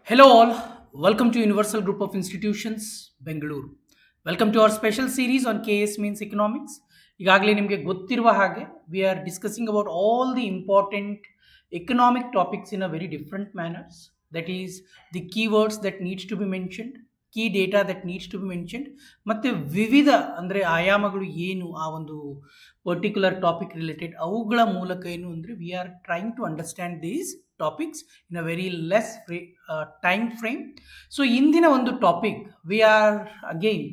Hello, all. Welcome to Universal Group of Institutions, Bengaluru. Welcome to our special series on KS means economics. ಈಗಾಗಲೇ ನಿಮಗೆ ಗೊತ್ತಿರುವ ಹಾಗೆ we are discussing about all the important economic topics in a very different manners. That is the keywords that needs to be mentioned, key data that needs to be mentioned, ಮತ್ತು ವಿವಿಧ ಅಂದರೆ ಆಯಾಮಗಳು ಏನು ಆ ಒಂದು ಪರ್ಟಿಕ್ಯುಲರ್ ಟಾಪಿಕ್ ರಿಲೇಟೆಡ್ ಅವುಗಳ ಮೂಲಕ ಏನು ಅಂದರೆ we are trying to understand these topics in a very less time frame. So ಇಂದಿನ ಒಂದು topic we are again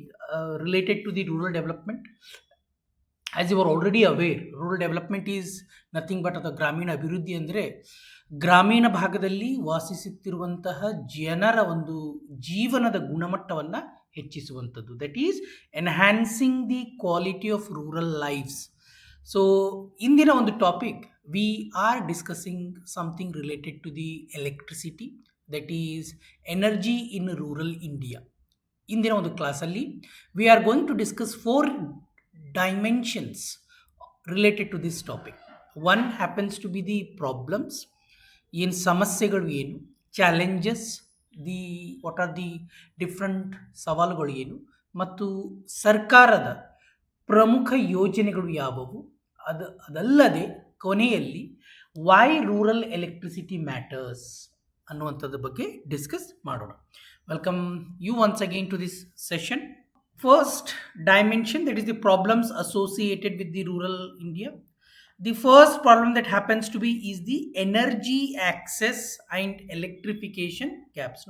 related to the rural development. As you are already aware, rural development is nothing but ಅಥವಾ ಗ್ರಾಮೀಣ ಅಭಿವೃದ್ಧಿ ಅಂದರೆ ಗ್ರಾಮೀಣ ಭಾಗದಲ್ಲಿ ವಾಸಿಸುತ್ತಿರುವಂತಹ ಜನರ ಒಂದು ಜೀವನದ ಗುಣಮಟ್ಟವನ್ನು ಹೆಚ್ಚಿಸುವಂಥದ್ದು. That is enhancing the quality of rural lifes. So ಇಂದಿನ ಒಂದು topic we are discussing something related to the electricity, that is energy in rural India. ಇಂದಿನ ಒಂದು ಕ್ಲಾಸಲ್ಲಿ we are going to discuss 4 dimensions related to this topic. One happens to be the problems, ಏನು ಸಮಸ್ಯೆಗಳು ಏನು, challenges, the what are the different ಸವಾಲುಗಳು ಏನು, ಮತ್ತು ಸರ್ಕಾರದ ಪ್ರಮುಖ ಯೋಜನೆಗಳು ಯಾವುವು, ಅದಲ್ಲದೆ ಕೊನೆಯಲ್ಲಿ ವೈ ರೂರಲ್ ಎಲೆಕ್ಟ್ರಿಸಿಟಿ ಮ್ಯಾಟರ್ಸ್ ಅನ್ನುವಂಥದ್ರ ಬಗ್ಗೆ ಡಿಸ್ಕಸ್ ಮಾಡೋಣ. Welcome you once again to this session. First dimension, that is the problems associated with the rural India. The first problem that happens to be is the energy access and electrification gaps.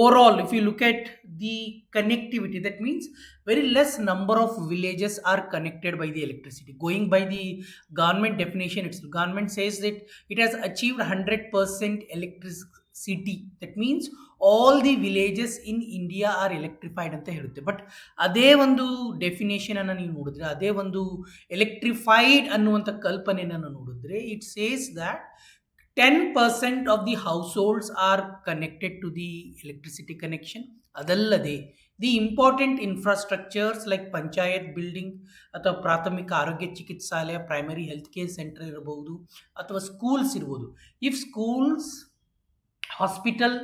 Overall, if you look at the connectivity, that means very less number of villages are connected by the electricity. Going by the government definition, it's government says that it has achieved 100% electricity. That means all the villages in India are electrified ಅಂತ ಹೇಳುತ್ತೆ. But ಅದೇ ಒಂದು definition ಅನ್ನು ನೀವು ನೋಡಿದ್ರೆ, ಅದೇ ಒಂದು electrified ಅನ್ನುವಂಥ ಕಲ್ಪನೆಯನ್ನು ನೋಡಿದ್ರೆ, it says that 10% of the households are connected to the electricity connection. ಅದಲ್ಲದೆ the important infrastructures like panchayat building ಅಥವಾ ಪ್ರಾಥಮಿಕ ಆರೋಗ್ಯ ಚಿಕಿತ್ಸಾಲಯ, ಪ್ರೈಮರಿ ಹೆಲ್ತ್ ಕೇರ್ ಸೆಂಟರ್ ಇರಬಹುದು, ಅಥವಾ ಸ್ಕೂಲ್ಸ್ ಇರ್ಬೋದು. If schools, hospital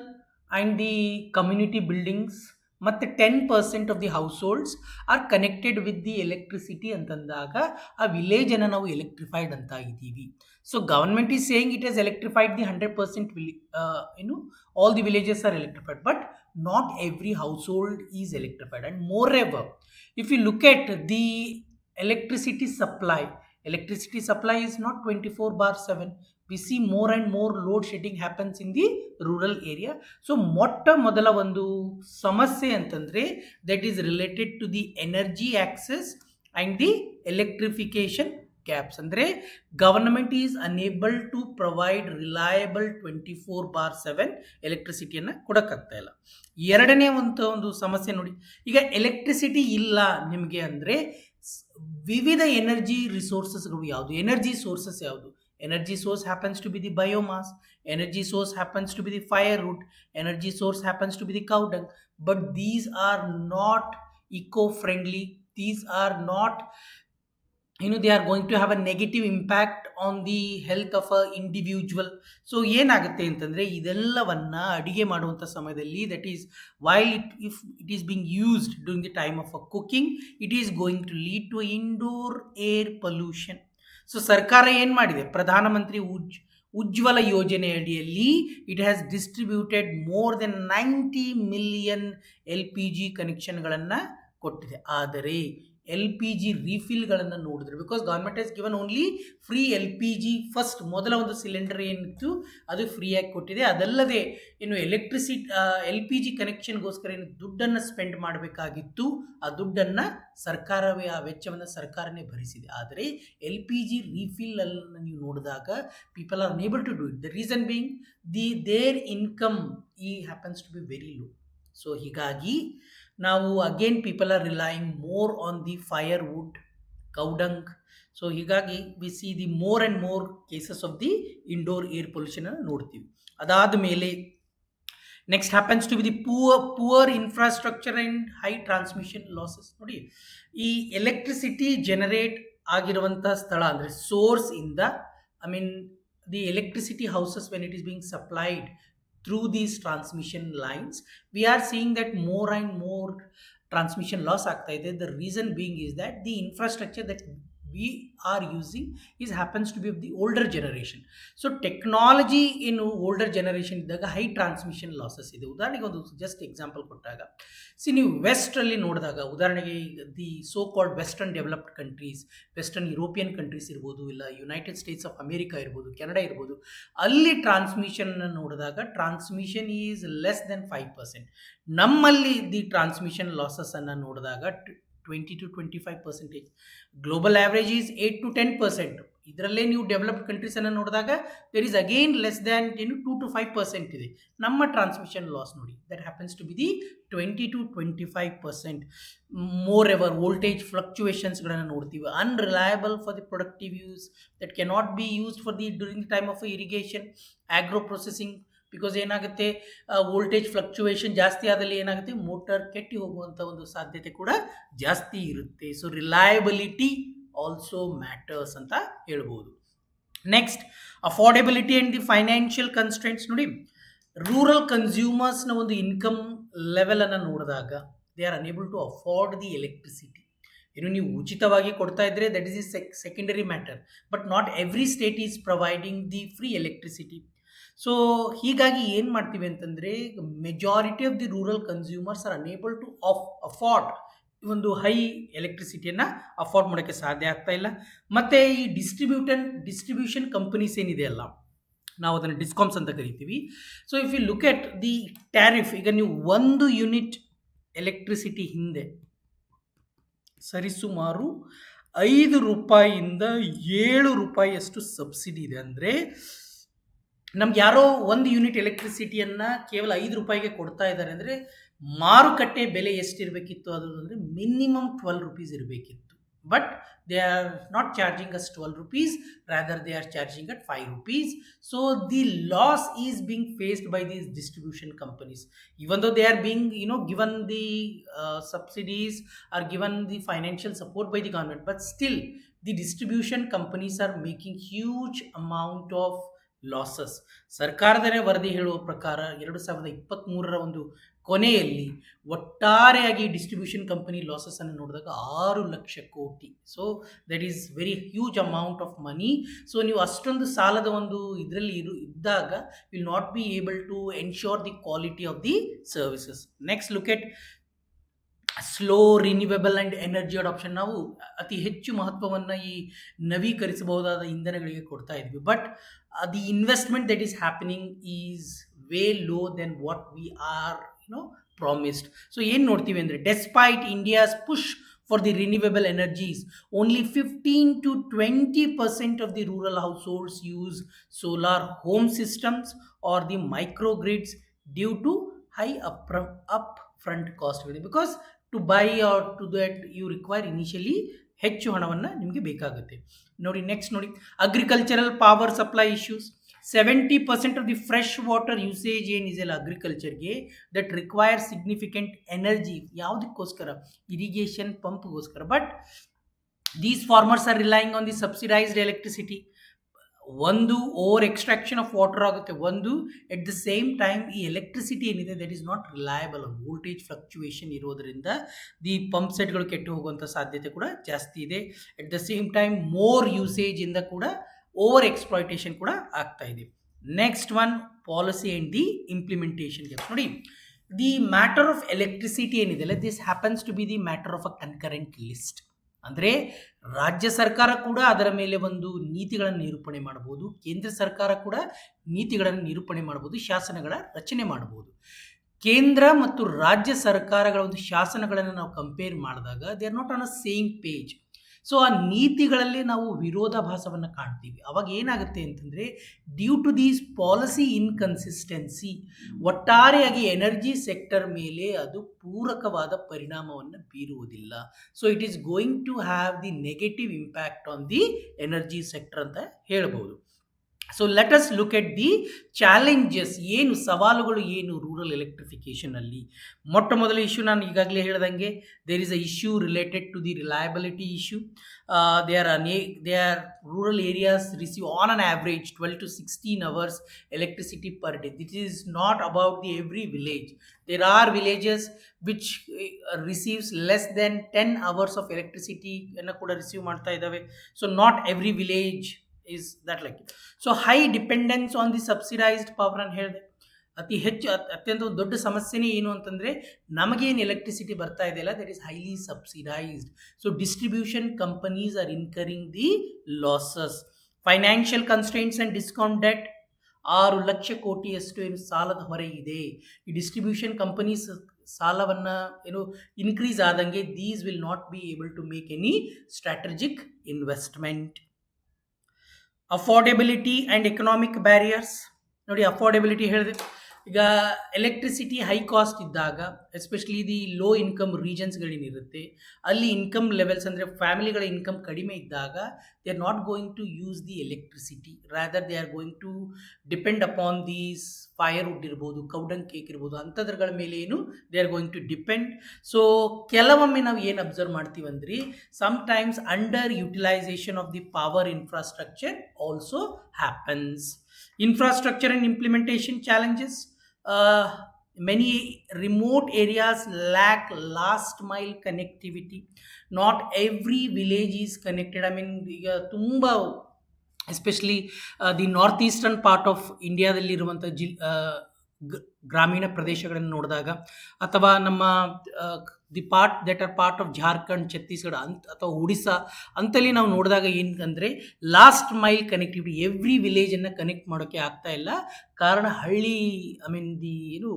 and the community buildings ಮತ್ತು 10% of the households are connected with the electricity ಅಂತಂದಾಗ ಆ ವಿಲೇಜನ್ನು ನಾವು ಎಲೆಕ್ಟ್ರಿಫೈಡ್ ಅಂತ ಇದ್ದೀವಿ. So government is saying it has electrified the 100% all the villages are electrified, but not every household is electrified. And moreover, if you look at the electricity supply is not 24/7. We see more and more load shedding happens in the rural area. So ಮೊಟ್ಟ ಮೊದಲ ಒಂದು ಸಮಸ್ಯೆ ಅಂತಂದರೆ that is related to the energy access and the electrification gaps. ಅಂದರೆ government is unable to provide reliable 24/7 ಎಲೆಕ್ಟ್ರಿಸಿಟಿಯನ್ನು ಕೊಡೋಕ್ಕಾಗ್ತಾ ಇಲ್ಲ. ಎರಡನೇ ಒಂದು ಸಮಸ್ಯೆ ನೋಡಿ, ಈಗ ಎಲೆಕ್ಟ್ರಿಸಿಟಿ ಇಲ್ಲ ನಿಮಗೆ ಅಂದರೆ ವಿವಿಧ ಎನರ್ಜಿ ರಿಸೋರ್ಸಸ್ಗಳು ಯಾವುದು, ಎನರ್ಜಿ ಸೋರ್ಸಸ್ ಯಾವುದು? Energy source happens to be the biomass, energy source happens to be the firewood, energy source happens to be the cow dung, but these are not eco-friendly. These are not, they are going to have a negative impact on the health of a individual. So ಏನಾಗುತ್ತೆ ಅಂತಂದರೆ ಇದೆಲ್ಲವನ್ನು ಅಡಿಗೆ ಮಾಡುವಂಥ ಸಮಯದಲ್ಲಿ, that is while if it is being used during the time of a cooking, it is going to lead to indoor air pollution. So ಸರ್ಕಾರ ಏನು ಮಾಡಿದೆ, ಪ್ರಧಾನಮಂತ್ರಿ ಉಜ್ವಲ ಯೋಜನೆ ಅಡಿಯಲ್ಲಿ it has distributed more than 90 million LPG ಕನೆಕ್ಷನ್ಗಳನ್ನು ಕೊಟ್ಟಿದೆ. ಆದರೆ LPG ರಿಫಿಲ್ಗಳನ್ನು ನೋಡಿದ್ರೆ, because government has given only free LPG first, ಮೊದಲ ಒಂದು ಸಿಲಿಂಡರ್ ಏನಿತ್ತು ಅದು ಫ್ರೀಯಾಗಿ ಕೊಟ್ಟಿದೆ. ಅದಲ್ಲದೆ LPG ಕನೆಕ್ಷನ್ಗೋಸ್ಕರ ಏನು ದುಡ್ಡನ್ನು ಸ್ಪೆಂಡ್ ಮಾಡಬೇಕಾಗಿತ್ತು, ಆ ದುಡ್ಡನ್ನು ಸರ್ಕಾರವೇ, ಆ ವೆಚ್ಚವನ್ನು ಸರ್ಕಾರನೇ ಭರಿಸಿದೆ. ಆದರೆ LPG ರಿಫಿಲ್ ಅನ್ನು ನೀವು ನೋಡಿದಾಗ people are unable to do it. The reason being their income happens to be very low. So ಹೀಗಾಗಿ ನಾವು again people are relying more on the firewood, cow dung. So ಹೀಗಾಗಿ we see the more and more cases of the indoor air pollution ಅನ್ನು ನೋಡ್ತೀವಿ. ಅದಾದ ಮೇಲೆ next happens to be the poor infrastructure and high transmission losses. ನೋಡಿ, ಈ electricity generate ಆಗಿರುವಂಥ ಸ್ಥಳ ಅಂದರೆ ಸೋರ್ಸ್ ಇಂದ, the electricity houses when it is being supplied through these transmission lines, we are seeing that more and more transmission loss ಆಗ್ತಾ ಇದೆ. The reason being is that the infrastructure that we are using is happens to be of the older generation. So technology in older generation ಇದ್ದಾಗ high transmission losses ಇದೆ. ಉದಾಹರಣೆಗೆ ಒಂದು just example ಕೊಟ್ಟಾಗ, ನೀವು West ಅಲ್ಲಿ ನೋಡಿದಾಗ, ಉದಾಹರಣೆಗೆ the so called western developed countries, western European countries ಇರ್ಬೋದು, ಇಲ್ಲ ಯುನೈಟೆಡ್ ಸ್ಟೇಟ್ಸ್ ಆಫ್ ಅಮೇರಿಕಾ ಇರ್ಬೋದು, ಕೆನಡಾ ಇರ್ಬೋದು, ಅಲ್ಲಿ ಟ್ರಾನ್ಸ್ಮಿಷನ್ ನೋಡಿದಾಗ ಟ್ರಾನ್ಸ್ಮಿಷನ್ ಈಸ್ ಲೆಸ್ ದೆನ್ 5%. ನಮ್ಮಲ್ಲಿ ದಿ ಟ್ರಾನ್ಸ್ಮಿಷನ್ ಲಾಸಸ್ ಅನ್ನು ನೋಡಿದಾಗ 20 to 25%. Global average is 8 to 10%. ಇದರಲ್ಲೇ ನೀವು ಡೆವಲಪ್ಡ್ ಕಂಟ್ರೀಸ್ ಅನ್ನು ನೋಡಿದಾಗ there is again less than 2 to 5% ಇದೆ ನಮ್ಮ ಟ್ರಾನ್ಸ್ಮಿಷನ್ ಲಾಸ್. ನೋಡಿ, that happens to be the 20 to 25%. More ever voltage ಫ್ಲಕ್ಚುಯೇಷನ್ಸ್ಗಳನ್ನು ನೋಡ್ತೀವಿ. Unreliable for the productive use, that cannot be used for the during the time of irrigation, agro processing. Because ಏನಾಗುತ್ತೆ, voltage fluctuation ಜಾಸ್ತಿ ಆದಲ್ಲಿ ಏನಾಗುತ್ತೆ, motor ಕೆಟ್ಟಿ ಹೋಗುವಂಥ ಒಂದು ಸಾಧ್ಯತೆ ಕೂಡ ಜಾಸ್ತಿ ಇರುತ್ತೆ. ಸೊ ರಿಲಯಬಿಲಿಟಿ ಆಲ್ಸೋ ಮ್ಯಾಟರ್ಸ್ ಅಂತ ಹೇಳ್ಬೋದು. Next, affordability and the financial constraints. ನೋಡಿ, ರೂರಲ್ ಕನ್ಸ್ಯೂಮರ್ಸ್ನ ಒಂದು ಇನ್ಕಮ್ ಲೆವೆಲನ್ನು ನೋಡಿದಾಗ they are unable to afford the electricity. ನೀವು ಉಚಿತವಾಗಿ ಕೊಡ್ತಾ ಇದ್ರೆ that is a secondary matter, but not every state is providing the free electricity. So ಹೀಗಾಗಿ ಏನು ಮಾಡ್ತೀವಿ ಅಂತಂದರೆ, majority of the rural consumers are unable to afford ಒಂದು high ಎಲೆಕ್ಟ್ರಿಸಿಟಿಯನ್ನು ಅಫೋರ್ಡ್ ಮಾಡೋಕ್ಕೆ ಸಾಧ್ಯ ಆಗ್ತಾ ಇಲ್ಲ. ಮತ್ತು ಈ ಡಿಸ್ಟ್ರಿಬ್ಯೂಷನ್ ಕಂಪನೀಸ್ ಏನಿದೆ ಅಲ್ಲ, ನಾವು ಅದನ್ನು ಡಿಸ್ಕಾಮ್ಸ್ ಅಂತ ಕರಿತೀವಿ. So if you look at the tariff, ಈಗ ನೀವು 1 ಯೂನಿಟ್ ಎಲೆಕ್ಟ್ರಿಸಿಟಿ ಹಿಂದೆ ಸರಿಸುಮಾರು 5 ರೂಪಾಯಿಯಿಂದ 7 ರೂಪಾಯಿಯಷ್ಟು ಸಬ್ಸಿಡಿ ಇದೆ. ಅಂದರೆ ನಮ್ಗೆ ಯಾರೋ 1 ಯೂನಿಟ್ ಎಲೆಕ್ಟ್ರಿಸಿಟಿಯನ್ನು ಕೇವಲ 5 ರೂಪಾಯಿಗೆ ಕೊಡ್ತಾ ಇದ್ದಾರೆ ಅಂದರೆ ಮಾರುಕಟ್ಟೆ ಬೆಲೆ ಎಷ್ಟಿರಬೇಕಿತ್ತು ಅದು ಅಂದರೆ ಮಿನಿಮಮ್ 12 ರೂಪೀಸ್ ಇರಬೇಕಿತ್ತು. But they are not charging us 12 rupees, rather they are charging at 5 rupees. So the loss is being faced by these distribution companies, even though they are being given the subsidies or given the financial support by the government, but still the distribution companies are making huge amount of losses. ಸರ್ಕಾರದನೇ ವರದಿ ಹೇಳುವ ಪ್ರಕಾರ 2023ರ ಒಂದು ಕೊನೆಯಲ್ಲಿ ಒಟ್ಟಾರೆಯಾಗಿ distribution company losses ಅನ್ನು ನೋಡಿದಾಗ 6 ಲಕ್ಷ ಕೋಟಿ. So that is very huge amount of money. So ನೀವು ಅಷ್ಟೊಂದು ಸಾಲದ ಒಂದು ಇದರಲ್ಲಿ ಇದ್ದಾಗ will not be able to ensure the quality of the services. Next, look at slow renewable and energy adoption. ನಾವು ಅತಿ ಹೆಚ್ಚು ಮಹತ್ವವನ್ನು ಈ ನವೀಕರಿಸಬಹುದಾದ ಇಂಧನಗಳಿಗೆ ಕೊಡ್ತಾ ಇದ್ವಿ, but the investment that is happening is way low than what we are promised. So ಏನು ನೋಡ್ತೀವಿ ಅಂದರೆ, despite India's push for the renewable energies, only 15 to 20% of the rural households use solar home systems or the microgrids due to high upfront cost. Because to buy or to that you require initially ಹೆಚ್ಚು ಹಣವನ್ನು ನಿಮಗೆ ಬೇಕಾಗುತ್ತೆ. ನೋಡಿ, next ನೋಡಿ, agricultural power supply issues. 70% of the fresh water usage ಏನಿದೆಯಲ್ಲ ಅಗ್ರಿಕಲ್ಚರ್ಗೆ, that require significant energy. ಯಾವುದಕ್ಕೋಸ್ಕರ? Irrigation ಪಂಪ್ಗೋಸ್ಕರ. But these farmers are relying on the subsidised electricity. ಒಂದು ಓವರ್ ಎಕ್ಸ್ಟ್ರಾಕ್ಷನ್ ಆಫ್ ವಾಟರ್ ಆಗುತ್ತೆ, ಒಂದು ಎಟ್ ದ ಸೇಮ್ ಟೈಮ್ ಈ electricity ಏನಿದೆ that is not reliable. Voltage fluctuation ಇರೋದರಿಂದ ದಿ ಪಂಪ್ ಸೆಟ್ಗಳು ಕೆಟ್ಟು ಹೋಗುವಂಥ ಸಾಧ್ಯತೆ ಕೂಡ ಜಾಸ್ತಿ ಇದೆ. At the same time more ಯೂಸೇಜಿಂದ ಕೂಡ ಓವರ್ ಎಕ್ಸ್ಪ್ಲಾಯ್ಟೇಷನ್ ಕೂಡ ಆಗ್ತಾ ಇದೆ. Next one, policy and the implementation gaps. ನೋಡಿ, ದಿ ಮ್ಯಾಟರ್ ಆಫ್ ಎಲೆಕ್ಟ್ರಿಸಿಟಿ ಏನಿದೆ, this happens to be the matter of a concurrent list. ಅಂದರೆ ರಾಜ್ಯ ಸರ್ಕಾರ ಕೂಡ ಅದರ ಮೇಲೆ ಒಂದು ನೀತಿಗಳನ್ನು ನಿರೂಪಣೆ ಮಾಡಬಹುದು, ಕೇಂದ್ರ ಸರ್ಕಾರ ಕೂಡ ನೀತಿಗಳನ್ನು ನಿರೂಪಣೆ ಮಾಡಬಹುದು, ಶಾಸನಗಳ ರಚನೆ ಮಾಡಬಹುದು. ಕೇಂದ್ರ ಮತ್ತು ರಾಜ್ಯ ಸರ್ಕಾರಗಳ ಒಂದು ಶಾಸನಗಳನ್ನು ನಾವು ಕಂಪೇರ್ ಮಾಡಿದಾಗ they are not on a same page. So ಆ ನೀತಿಗಳಲ್ಲಿ ನಾವು ವಿರೋಧಾಭಾಸವನ್ನು ಕಾಣ್ತೀವಿ. ಅವಾಗ ಏನಾಗುತ್ತೆ ಅಂತಂದರೆ, due to these policy inconsistency ಒಟ್ಟಾರೆಯಾಗಿ ಎನರ್ಜಿ ಸೆಕ್ಟರ್ ಮೇಲೆ ಅದು ಪೂರಕವಾದ ಪರಿಣಾಮವನ್ನು ಬೀರುವುದಿಲ್ಲ. So it is going to have the negative impact on the energy sector ಅಂತ ಹೇಳ್ಬೋದು. So let us look at the challenges, ಏನು ಸವಾಲುಗಳು ಏನು ರೂರಲ್ ಎಲೆಕ್ಟ್ರಿಫಿಕೇಷನಲ್ಲಿ. ಮೊಟ್ಟ ಮೊದಲ ಇಶ್ಯೂ ನಾನು ಈಗಾಗಲೇ ಹೇಳ್ದಂಗೆ, there is a issue related to the reliability issue. They are rural areas receive on an average 12 to 16 hours electricity per day. This is not about the every village. There are villages which receives less than 10 hours of electricity ಅನ್ನು ಕೂಡ receive ಮಾಡ್ತಾ ಇದ್ದಾವೆ. So not every village is that like it. So high dependence on the subsidized power ಅಂತ ಹೇಳಿದೆ. ಅತಿ ಹೆಚ್ಚು ಅತ್ಯಂತ ಒಂದು ದೊಡ್ಡ ಸಮಸ್ಯೆನೇ ಏನು ಅಂತಂದರೆ, ನಮಗೇನು ಎಲೆಕ್ಟ್ರಿಸಿಟಿ ಬರ್ತಾ ಇದೆಯಲ್ಲ, that is highly subsidised. So distribution companies are incurring the losses. Financial constraints and discount debt, 6 lakh ಕೋಟಿಯಷ್ಟು ಏನು ಸಾಲದ ಹೊರೆ ಇದೆ. ಈ ಡಿಸ್ಟ್ರಿಬ್ಯೂಷನ್ ಕಂಪನೀಸ್ ಸಾಲವನ್ನು ಏನು ಇನ್ಕ್ರೀಸ್ ಆದಂಗೆ, these will not be able to make any strategic investment. Affordability and economic barriers. ನೋಡಿ, ಅಫೋರ್ಡೆಬಿಲಿಟಿ ಹೇಳಿದೆ, ಈಗ ಎಲೆಕ್ಟ್ರಿಸಿಟಿ ಹೈ ಕಾಸ್ಟ್ ಇದ್ದಾಗ, ಎಸ್ಪೆಷಲಿ ದಿ ಲೋ ಇನ್ಕಮ್ ರೀಜನ್ಸ್ಗಳೇನಿರುತ್ತೆ, ಅಲ್ಲಿ ಇನ್ಕಮ್ ಲೆವೆಲ್ಸ್ ಅಂದರೆ ಫ್ಯಾಮಿಲಿಗಳ ಇನ್ಕಮ್ ಕಡಿಮೆ ಇದ್ದಾಗ, they are not going to use the electricity, rather they are going to depend upon these firewood ಇರ್ಬೋದು, ಕೌಡಂಗ್ ಕೇಕ್ ಇರ್ಬೋದು, ಅಂಥದ್ರಗಳ ಮೇಲೆ ಏನು they are going to depend. So ಕೆಲವೊಮ್ಮೆ ನಾವು ಏನು ಅಬ್ಸರ್ವ್ ಮಾಡ್ತೀವಿ ಅಂದರೆ, sometimes under utilisation of the power infrastructure also happens. Infrastructure and implementation challenges. Many remote areas lack last mile connectivity. Not every village is connected. I mean, ಈಗ ತುಂಬ especially the north eastern part of ಇಂಡಿಯಾದಲ್ಲಿರುವಂಥ ಗ್ರಾಮೀಣ ಪ್ರದೇಶಗಳನ್ನು ನೋಡಿದಾಗ, ಅಥವಾ ನಮ್ಮ the part that are part of Jharkhand, Chhattisgarh ಅಥವಾ ಒಡಿಸ್ಸಾ ಅಂತಲ್ಲಿ ನಾವು ನೋಡಿದಾಗ ಏನಂದರೆ, ಲಾಸ್ಟ್ ಮೈಲ್ ಕನೆಕ್ಟಿವಿಟಿ, ಎವ್ರಿ ವಿಲೇಜನ್ನು ಕನೆಕ್ಟ್ ಮಾಡೋಕ್ಕೆ ಆಗ್ತಾ ಇಲ್ಲ. ಕಾರಣ ಹಳ್ಳಿ, ಐ ಮೀನ್ ದಿ ಏನು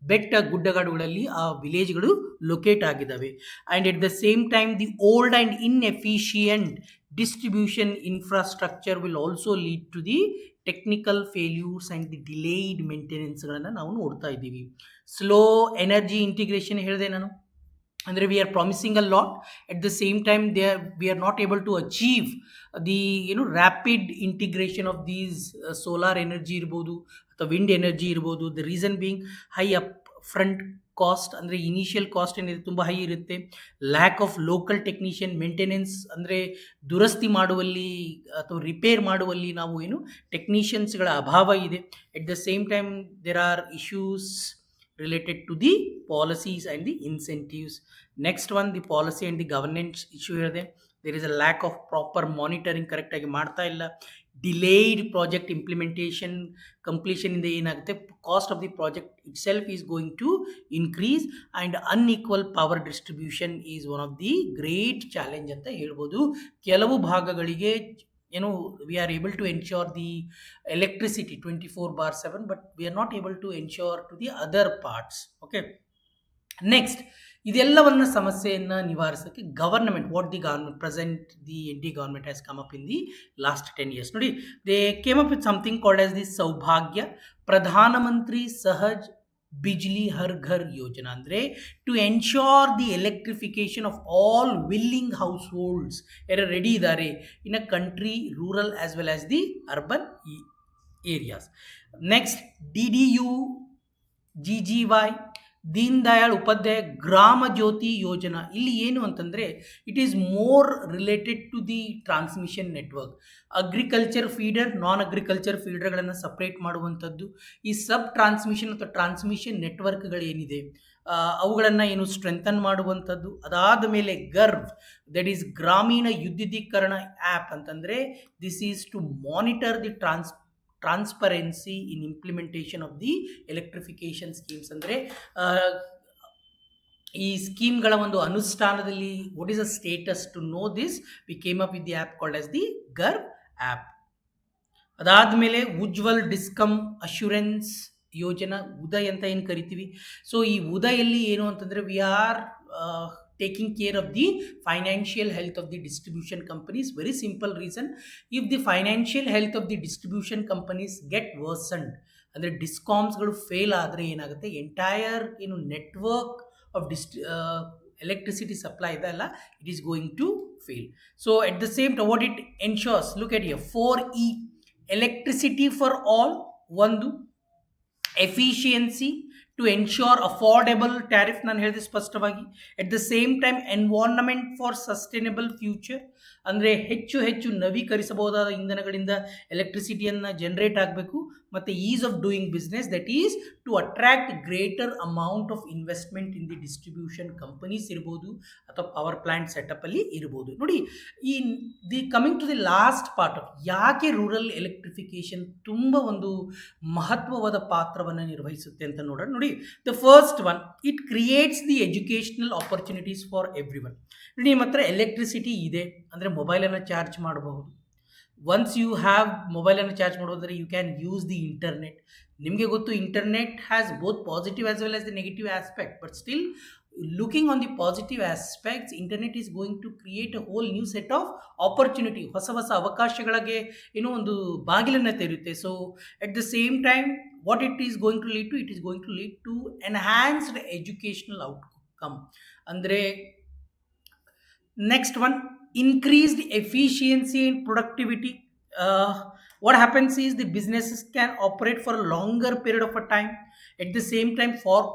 ಬೆಟ್ಟ ಗುಡ್ಡಗಾಡುಗಳಲ್ಲಿ ಆ ವಿಲೇಜ್ಗಳು ಲೊಕೇಟ್ ಆಗಿದ್ದಾವೆ. And at the same time the old and inefficient distribution infrastructure will also lead to the technical failures and the delayed ಮೇಂಟೆನೆನ್ಸ್ಗಳನ್ನು ನಾವು ನೋಡ್ತಾ ಇದ್ದೀವಿ. ಸ್ಲೋ ಎನರ್ಜಿ ಇಂಟಿಗ್ರೇಷನ್ ಹೇಳಿದೆ ನಾನು, ಅಂದರೆ we are promising a lot, at the same time we are not able to achieve the rapid integration of these solar energy ಇರ್ಬೋದು ಅಥವಾ wind energy ಇರ್ಬೋದು. The reason being high up front cost, ಅಂದರೆ initial cost ಏನಿದೆ ತುಂಬ high ಇರುತ್ತೆ. Lack of local technician maintenance, ಅಂದರೆ ದುರಸ್ತಿ ಮಾಡುವಲ್ಲಿ ಅಥವಾ ರಿಪೇರ್ ಮಾಡುವಲ್ಲಿ ನಾವು ಟೆಕ್ನಿಷಿಯನ್ಸ್ಗಳ ಅಭಾವ ಇದೆ. At the same time there are issues related to the policies and the incentives. Next one, the policy and the governance issue here. There is a lack of proper monitoring, correct agi ಮಾಡ್ತಾ ಇಲ್ಲ. Delayed project implementation, completion in the ಏನಾಗುತ್ತೆ, cost of the project itself is going to increase, and unequal power distribution is one of the great challenge ಅಂತ ಹೇಳ್ಬೋದು. ಕೆಲವು ಭಾಗಗಳಿಗೆ we are able to ensure the electricity 24/7, but we are not able to ensure to the other parts. Okay, next, ಇದೆಲ್ಲವನ್ನ ಸಮಸ್ಯೆಯನ್ನು ನಿವಾರಿಸೋಕ್ಕೆ government, what the government present the ND government has come up in the last 10 years. ನೋಡಿ, they came up with something called as the ಸೌಭಾಗ್ಯ ಪ್ರಧಾನ ಮಂತ್ರಿ ಸಹಜ್ ಬಿಜ್ಲಿ ಹರ್ ಘರ್ ಯೋಜನಾ. ಅಂದರೆ to ensure the electrification of all willing households ಯಾರು ready ಇದ್ದಾರೆ in a country, rural as well as the urban areas. Next, DDU GGY Deen Dayal Upadhyaya Gram Jyoti Yojana. ಇಲ್ಲಿ ಏನು ಅಂತಂದರೆ, it is more related to the transmission network. Agriculture feeder, non agriculture ಫೀಡರ್ಗಳನ್ನು separate ಮಾಡುವಂಥದ್ದು. ಈ sub transmission ಅಥವಾ transmission ನೆಟ್ವರ್ಕ್ಗಳೇನಿದೆ ಅವುಗಳನ್ನು ಸ್ಟ್ರೆಂಥನ್ ಮಾಡುವಂಥದ್ದು. ಅದಾದ ಮೇಲೆ ಗರ್ವ್, ದಟ್ ಈಸ್ ಗ್ರಾಮೀಣ ವಿದ್ಯುದೀಕರಣ ಆ್ಯಪ್ ಅಂತಂದರೆ, this is to monitor the transparency in implementation of the electrification schemes. ಅಂದರೆ ಈ ಸ್ಕೀಮ್ಗಳ ಒಂದು ಅನುಷ್ಠಾನದಲ್ಲಿ what is a status, to know this we came up with the app called as the Garv app. ಅದಾದಮೇಲೆ Ujwal ಡಿಸ್ಕಮ್ assurance ಯೋಜನಾ, ಉದಯ್ ಅಂತ ಏನು ಕರಿತೀವಿ. ಸೊ ಈ ಉದಯಲ್ಲಿ ಏನು ಅಂತಂದರೆ, we are taking care of the financial health of the distribution companies. Very simple reason, if the financial health of the distribution companies get worsened, ಅಂದರೆ ಡಿಸ್ಕಾಮ್ಸ್ಗಳು fail ಆದರೆ ಏನಾಗುತ್ತೆ, entire network of electricity supply ಇದೆಲ್ಲ it is going to fail. So at the same time, what it ensures, look at here, 4E electricity for all ಒಂದು, efficiency to ensure affordable tariff, ನಾನು ಹೇಳಿದೆ ಸ್ಪಷ್ಟವಾಗಿ. At the same time environment for sustainable future, ಅಂದರೆ ಹೆಚ್ಚು ಹೆಚ್ಚು ನವೀಕರಿಸಬಹುದಾದ ಇಂಧನಗಳಿಂದ ಎಲೆಕ್ಟ್ರಿಸಿಟಿಯನ್ನು ಜನರೇಟ್ ಆಗಬೇಕು, ಮತ್ತು ease of doing business, that is to attract greater amount of investment in the distribution companies ಇರ್ಬೋದು ಅಥವಾ ಪವರ್ ಪ್ಲಾಂಟ್ ಸೆಟಪಲ್ಲಿ ಇರ್ಬೋದು. ನೋಡಿ, coming to the last part of ಯಾಕೆ ರೂರಲ್ ಎಲೆಕ್ಟ್ರಿಫಿಕೇಶನ್ ತುಂಬ ಒಂದು ಮಹತ್ವವಾದ ಪಾತ್ರವನ್ನು ನಿರ್ವಹಿಸುತ್ತೆ ಅಂತ ನೋಡೋಣ. ನೋಡಿ, the first one, it creates the educational opportunities for everyone. ನಿಮ್ಮ ಹತ್ರ ಎಲೆಕ್ಟ್ರಿಸಿಟಿ ಇದೆ ಅಂದರೆ ಮೊಬೈಲನ್ನು ಚಾರ್ಜ್ ಮಾಡಬಹುದು. ಒನ್ಸ್ ಯು ಹ್ಯಾವ್ ಮೊಬೈಲನ್ನು ಚಾರ್ಜ್ ಮಾಡೋದ್ರೆ you can use the internet. ನಿಮಗೆ ಗೊತ್ತು, internet has both positive as well as the negative aspect, but still looking on the positive aspects, internet is going to create a whole new set of opportunity, ಹೊಸ ಹೊಸ ಅವಕಾಶಗಳಿಗೆ ಏನೋ ಒಂದು ಬಾಗಿಲನ್ನು ತೆರೆಯುತ್ತೆ. So at the same time what it is going to lead to, it is going to lead to enhanced educational outcome. ಅಂದರೆ next one, increased efficiency and productivity. What happens is the businesses can operate for a longer period of a time. At the same time,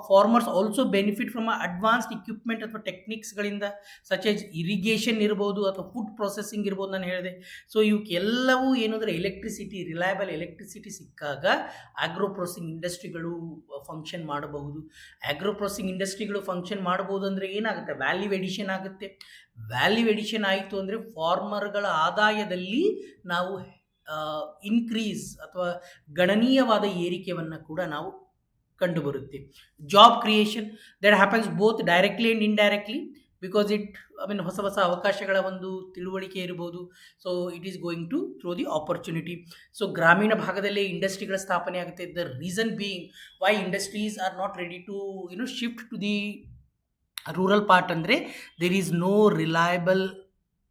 farmers also benefit from advanced equipment ಅಥವಾ ಟೆಕ್ನಿಕ್ಸ್ಗಳಿಂದ, such as irrigation ಇರ್ಬೋದು ಅಥವಾ food processing ಇರ್ಬೋದು. ನಾನು ಹೇಳಿದೆ, so ಇವಕ್ಕೆಲ್ಲವೂ ಏನಂದರೆ reliable electricity ಸಿಕ್ಕಾಗ agro processing ಇಂಡಸ್ಟ್ರಿಗಳು function ಮಾಡಬಹುದು. Agro processing ಇಂಡಸ್ಟ್ರಿಗಳು function ಮಾಡಬಹುದು ಅಂದರೆ ಏನಾಗುತ್ತೆ, ವ್ಯಾಲ್ಯೂ ಎಡಿಷನ್ ಆಗುತ್ತೆ. ವ್ಯಾಲ್ಯೂ ಎಡಿಷನ್ ಆಯಿತು ಅಂದರೆ ಫಾರ್ಮರ್ಗಳ ಆದಾಯದಲ್ಲಿ ನಾವು ಇನ್ಕ್ರೀಸ್ ಅಥವಾ ಗಣನೀಯವಾದ ಏರಿಕೆಯನ್ನು ಕೂಡ ನಾವು ಕಂಡುಬರುತ್ತೆ. Job creation, that happens both directly and indirectly, because ಹೊಸ ಹೊಸ ಅವಕಾಶಗಳ ಒಂದು ತಿಳುವಳಿಕೆ ಇರ್ಬೋದು. So it is going to through the opportunity. So ಗ್ರಾಮೀಣ ಭಾಗದಲ್ಲೇ ಇಂಡಸ್ಟ್ರಿಗಳ ಸ್ಥಾಪನೆ ಆಗುತ್ತೆ. The reason being why industries are not ready to shift to the rural part ಅಂದರೆ there is no reliable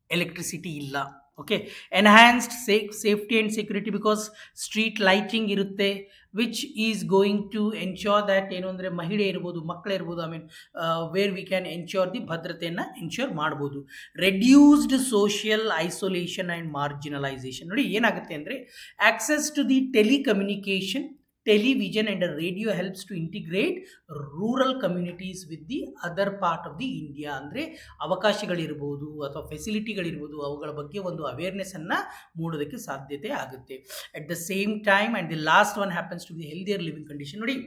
electricity ಇಲ್ಲ. Okay, enhanced safety and security, because street lighting ಇರುತ್ತೆ, which is going to ensure that ಏನು ಅಂದರೆ ಮಹಿಳೆ ಇರ್ಬೋದು, ಮಕ್ಕಳು ಇರ್ಬೋದು, where we can ensure the ಭದ್ರತೆಯನ್ನು ಎನ್ಶ್ಯೂರ್ ಮಾಡ್ಬೋದು. Reduced social isolation and marginalisation. ನೋಡಿ, ಏನಾಗುತ್ತೆ ಅಂದರೆ access to the telecommunication, television and a radio helps to integrate rural communities with the other part of the India. ಅಂದರೆ ಅವಕಾಶಗಳಿರ್ಬೋದು ಅಥವಾ ಫೆಸಿಲಿಟಿಗಳಿರ್ಬೋದು, ಅವುಗಳ ಬಗ್ಗೆ ಒಂದು ಅವೇರ್ನೆಸ್ಸನ್ನು ಮೂಡೋದಕ್ಕೆ ಸಾಧ್ಯತೆ ಆಗುತ್ತೆ. At the same time and the last one happens to the healthier living condition. ನೋಡಿ,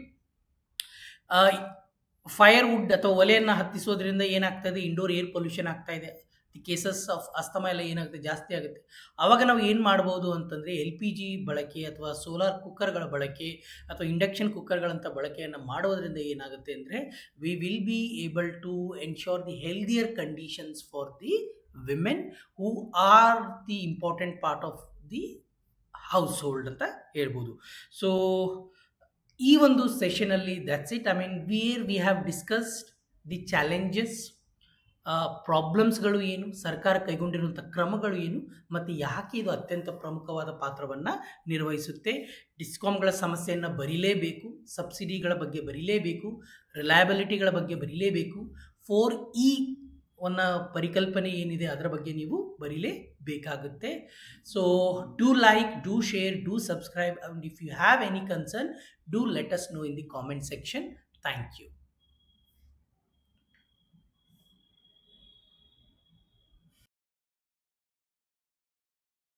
firewood ಅಥವಾ ಒಲೆಯನ್ನು ಹತ್ತಿಸೋದ್ರಿಂದ ಏನಾಗ್ತಾಯಿದೆ, ಇಂಡೋರ್ ಏರ್ ಪೊಲ್ಯೂಷನ್ ಆಗ್ತಾ ಇದೆ. ದಿ ಕೇಸಸ್ ಆಫ್ ಅಸ್ತಮ ಎಲ್ಲ ಏನಾಗುತ್ತೆ, ಜಾಸ್ತಿ ಆಗುತ್ತೆ. ಆವಾಗ ನಾವು ಏನು ಮಾಡ್ಬೋದು ಅಂತಂದರೆ LPG ಬಳಕೆ ಅಥವಾ ಸೋಲಾರ್ ಕುಕ್ಕರ್ಗಳ ಬಳಕೆ ಅಥವಾ ಇಂಡಕ್ಷನ್ ಕುಕ್ಕರ್ಗಳಂಥ ಬಳಕೆಯನ್ನು ಮಾಡೋದ್ರಿಂದ ಏನಾಗುತ್ತೆ ಅಂದರೆ we will be able to ensure the healthier conditions for the women who are the important part of the household ಅಂತ ಹೇಳ್ಬೋದು. ಸೊ ಈ ಒಂದು ಸೆಷನಲ್ಲಿ that's it. Where we have discussed the challenges, ಪ್ರಾಬ್ಲಮ್ಸ್ಗಳು ಏನು, ಸರ್ಕಾರ ಕೈಗೊಂಡಿರುವಂಥ ಕ್ರಮಗಳು ಏನು, ಮತ್ತು ಯಾಕೆ ಇದು ಅತ್ಯಂತ ಪ್ರಮುಖವಾದ ಪಾತ್ರವನ್ನು ನಿರ್ವಹಿಸುತ್ತೆ. ಡಿಸ್ಕಾಮ್ಗಳ ಸಮಸ್ಯೆಯನ್ನು ಬರೀಲೇಬೇಕು, ಸಬ್ಸಿಡಿಗಳ ಬಗ್ಗೆ ಬರೀಲೇಬೇಕು, ರಿಲಯಬಿಲಿಟಿಗಳ ಬಗ್ಗೆ ಬರೀಲೇಬೇಕು, 4E ಪರಿಕಲ್ಪನೆ ಏನಿದೆ ಅದರ ಬಗ್ಗೆ ನೀವು ಬರೀಲೇಬೇಕಾಗುತ್ತೆ. So do like, do share, do subscribe, and if you have any concern, do let us know in the comment section. Thank you.